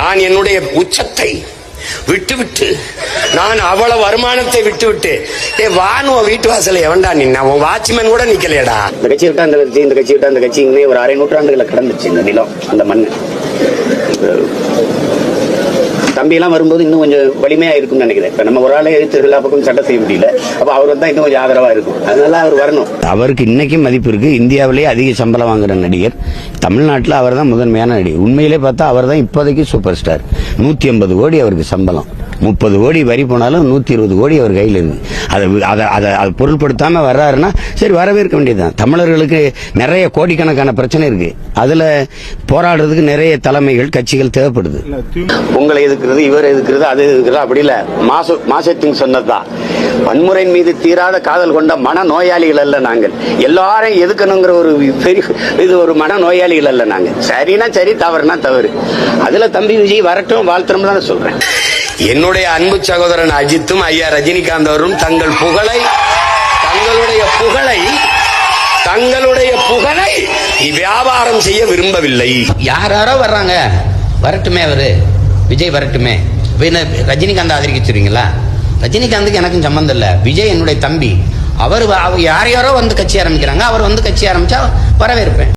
நான் என்னுடைய உச்சத்தை விட்டுவிட்டு நான் அவ்வளவு வருமானத்தை விட்டுவிட்டு வானுவ வீட்டு வாசல எவன்டா நின்னா உன் வாட்ச்மேன் கூட நிக்கலையடா. இந்த கட்சி விட்டா அந்த கட்சி, இந்த கட்சி விட்டா அந்த கட்சி, இன்னும் ஒரு 6 நூற்றாண்டுகளை கடந்துச்சு இந்த நிலம், அந்த மண். தம்பி எல்லாம் வரும்போது இன்னும் கொஞ்சம் வலிமையா இருக்கும்னு நினைக்கிறேன். இப்ப நம்ம ஒரு ஆளே எழுத்து எல்லா பக்கம் சட்டம் செய்ய முடியல. அப்ப அவர் வந்தா இன்னும் கொஞ்சம் ஆதரவா இருக்கும். அதனால அவர் வரணும். அவருக்கு இன்னைக்கும் மதிப்பு இருக்கு. இந்தியாவிலேயே அதிக சம்பளம் வாங்குற நடிகர் தமிழ்நாட்டில் அவர் தான் முதன்மையான நடிகர். உண்மையிலே பார்த்தா அவர் தான் இப்போதைக்கு சூப்பர் ஸ்டார். 150 கோடி அவருக்கு சம்பளம், 30 கோடி வரி போனாலும் 120 கோடி அவர் கையில் இருக்கு. அதை பொருள்படுத்தாம வர்றாருன்னா சரி, வரவேற்க வேண்டியதுதான். தமிழர்களுக்கு நிறைய கோடிக்கணக்கான பிரச்சனை இருக்கு. அதுல போராடுறதுக்கு நிறைய தலைமைகள் கட்சிகள் தேவைப்படுது. உங்களை எதுக்குறது, இவர் எதுக்குறது, அது எதுக்குறது அப்படி இல்ல. மாசத்தின் சொன்னதுதான். வன்முறையின் மீது தீராத காதல் கொண்ட மன நோயாளிகள் அல்ல நாங்கள். எல்லாரும் எதுக்கணுங்கிற ஒரு பெரிய இது ஒரு மன நோயாளிகள் அல்ல நாங்க. சரினா சரி, தவறுனா தவறு. அதுல தம்பி விஜய் வரட்டும், வாழ்த்துறோம் தான் சொல்றேன். என்னுடைய அன்பு சகோதரன் அஜித்தும் ஐயா ரஜினிகாந்த் அவரும் தங்களுடைய புகழை வியாபாரம் செய்ய விரும்பவில்லை. யாரோ வர்றாங்க, வரட்டுமே, அவரு விஜய் வரட்டுமே. ரஜினிகாந்த் ஆதரிக்கிறீங்களா? ரஜினிகாந்துக்கு எனக்கும் சம்பந்தம் இல்ல. விஜய் என்னுடைய தம்பி. அவர் யாரையாரோ வந்து கட்சி ஆரம்பிக்கிறாங்க, அவர் வந்து கட்சி ஆரம்பிச்சா வரவேற்பேன்.